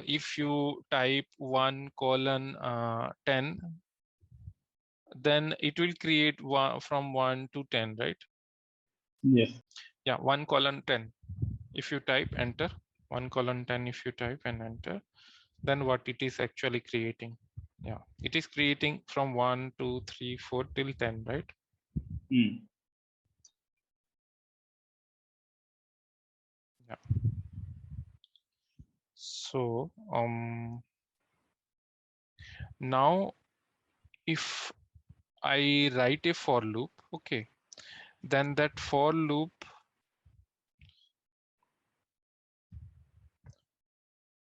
If you type 1:10, then it will create one from 1 to 10, right? Yes. Yeah, 1:10. If you type enter, 1:10, if you type and enter, then what it is actually creating? Yeah, it is creating from 1, 2, 3, 4 till 10, right? Mm. Yeah. So now if I write a for loop, okay, then that for loop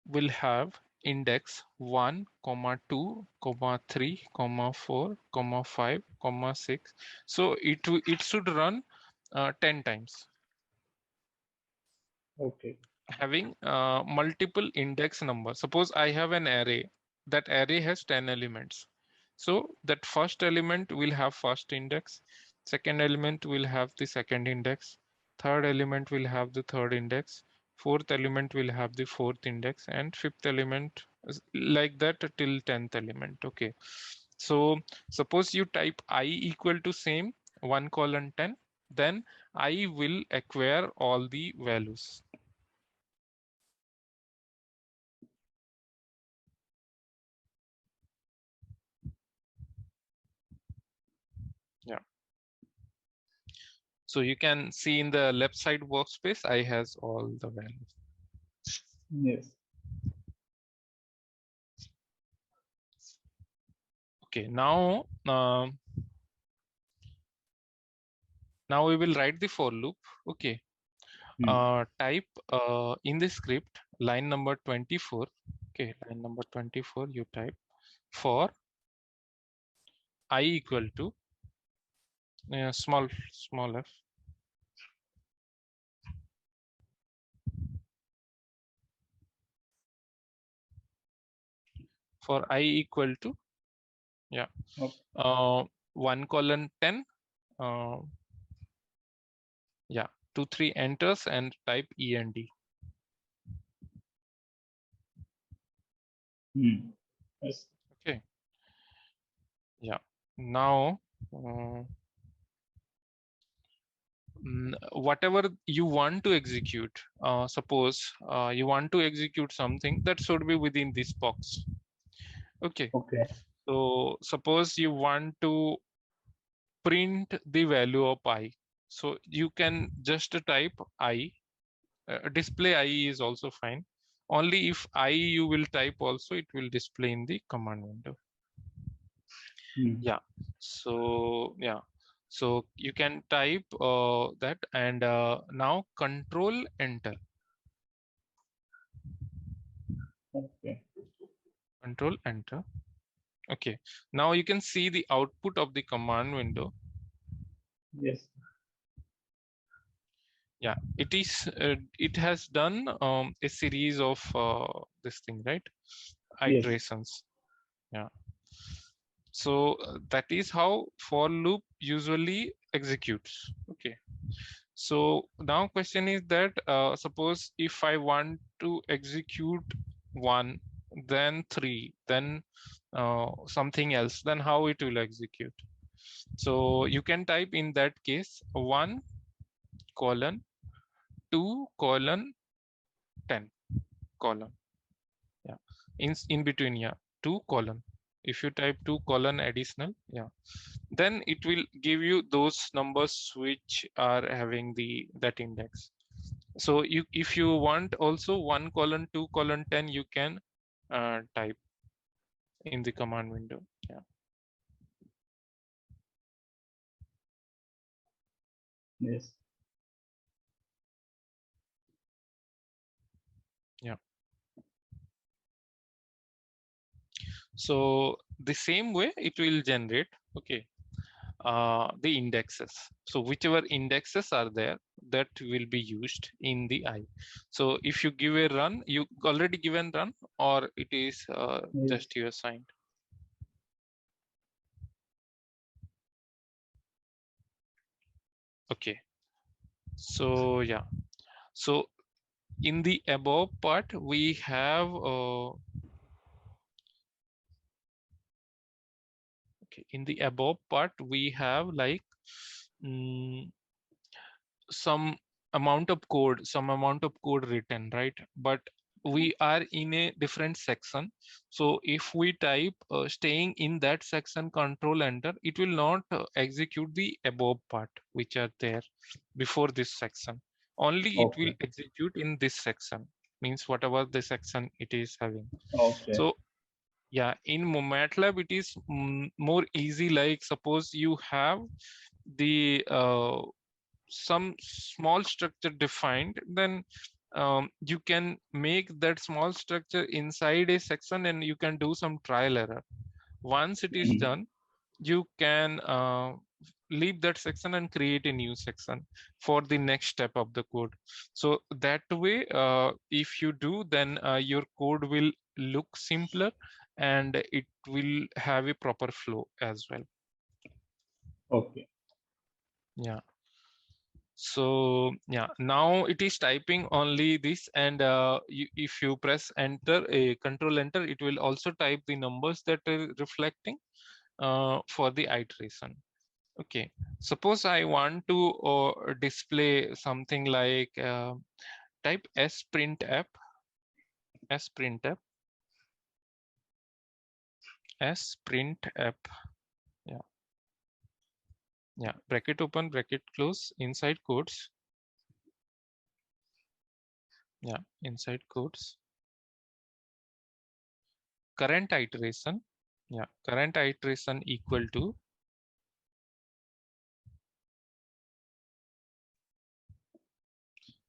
will have index 1, 2, 3, 4, 5, 6. So it should run 10 times, Okay. having multiple index number. Suppose I have an array. That array has 10 elements. So that first element will have first index, second element will have the second index, third element will have the third index, fourth element will have the fourth index, and fifth element like that till 10th element. Okay. So suppose you type I equal to same 1:10, then I will acquire all the values. Yeah. So you can see in the left side workspace, I has all the values. Yes. Okay, now now we will write the for loop. Okay, Mm. type in the script line number 24. Okay, line number 24. You type for I equal to small f. For I equal to yeah Okay. 1:10. Yeah, 2, 3 enters and type end. Mm. Yes. Okay. Yeah. Now, whatever you want to execute, suppose you want to execute something that should be within this box. Okay. Okay. So suppose you want to print the value of I. So you can just type I. Display I is also fine. Only if I you will type also, it will display in the command window. Mm. Yeah. So yeah. So you can type that and now control enter. Okay. Control enter. Okay. Now you can see the output of the command window. Yes. Yeah, it is. It has done a series of this thing, right? Yes. Iterations. Yeah. So that is how for loop usually executes. Okay. So now question is that suppose if I want to execute 1, then 3, then something else, then how it will execute? So you can type in that case 1:2:10 colon. Yeah, in between, yeah, 2 colon. If you type 2 colon additional, yeah, then it will give you those numbers which are having the that index. So you if you want also 1:2:10, you can type in the command window. Yeah. Yes. Yeah. So the same way it will generate. Okay. the indexes. So whichever indexes are there, that will be used in the I. So if you give a run, you already given run, or it is Yes. just you assigned. Okay. So yeah. So in the above part, we have okay. In the above part, we have like mm, some some amount of code written, right? But we are in a different section. So if we type staying in that section, control enter, it will not execute the above part which are there before this section. Only it will Okay. execute in this section, means whatever the section it is having. Okay. So yeah, in Matlab it is more easy. Like suppose you have the some small structure defined, then you can make that small structure inside a section and you can do some trial error. Once it is Mhm. done, you can leave that section and create a new section for the next step of the code. So that way, if you do, then your code will look simpler and it will have a proper flow as well. Okay. Yeah. So yeah, now it is typing only this, and if you press enter, a control enter, it will also type the numbers that are reflecting for the iteration. Okay, suppose I want to display something like type sprintf, sprintf, sprintf. Yeah, yeah. Bracket open, bracket close, inside quotes. Yeah, inside quotes. Current iteration. Yeah, current iteration equal to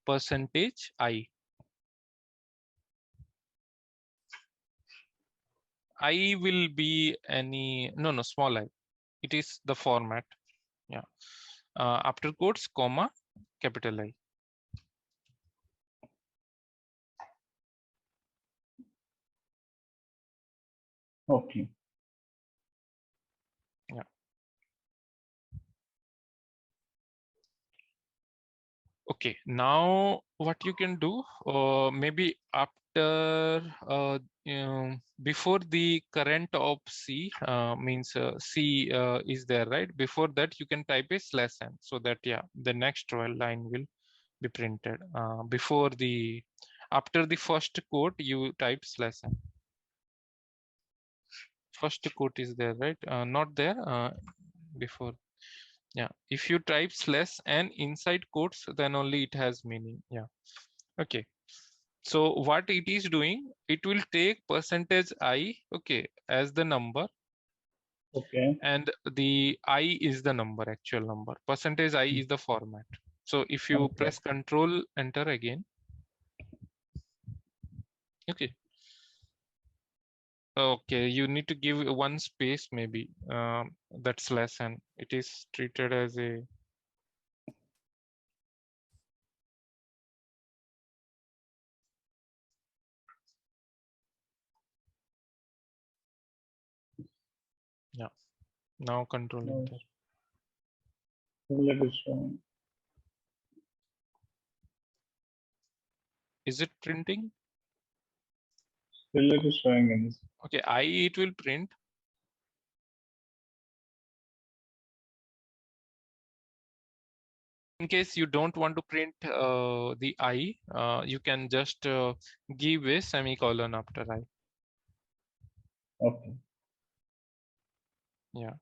percentage I. I will be any, no, small I. It is the format. Yeah. After quotes, comma, capital I. Okay. Yeah. Okay. Now what you can do, maybe after, before the current of C, means C is there, right? Before that, you can type a slash n, so that, yeah, the next line will be printed. Before the, after the first quote, you type slash n. First quote is there, right? Not there before. Yeah, if you type slash n inside quotes, then only it has meaning. Yeah. Okay. So what it is doing, it will take percentage I, okay, as the number, Okay. and the I is the number, actual number. Percentage I is the format. So if you Okay. press control enter again, okay. Okay, you need to give one space maybe. That's less, and it is treated as a, yeah. Now control No, enter. still it is showing. Is it printing? Still it is showing in this. Okay, I it will print. In case you don't want to print the I, you can just give a semicolon after I. Okay. Yeah.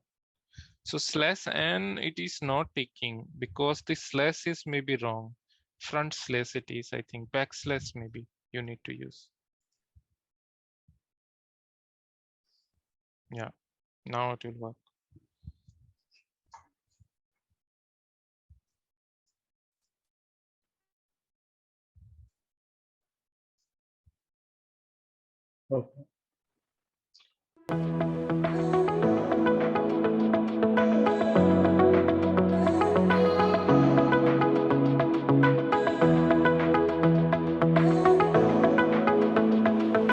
So slash n it is not taking because the slash is maybe wrong. Front slash it is, I think. Backslash maybe you need to use. Yeah. Now it will work. Okay.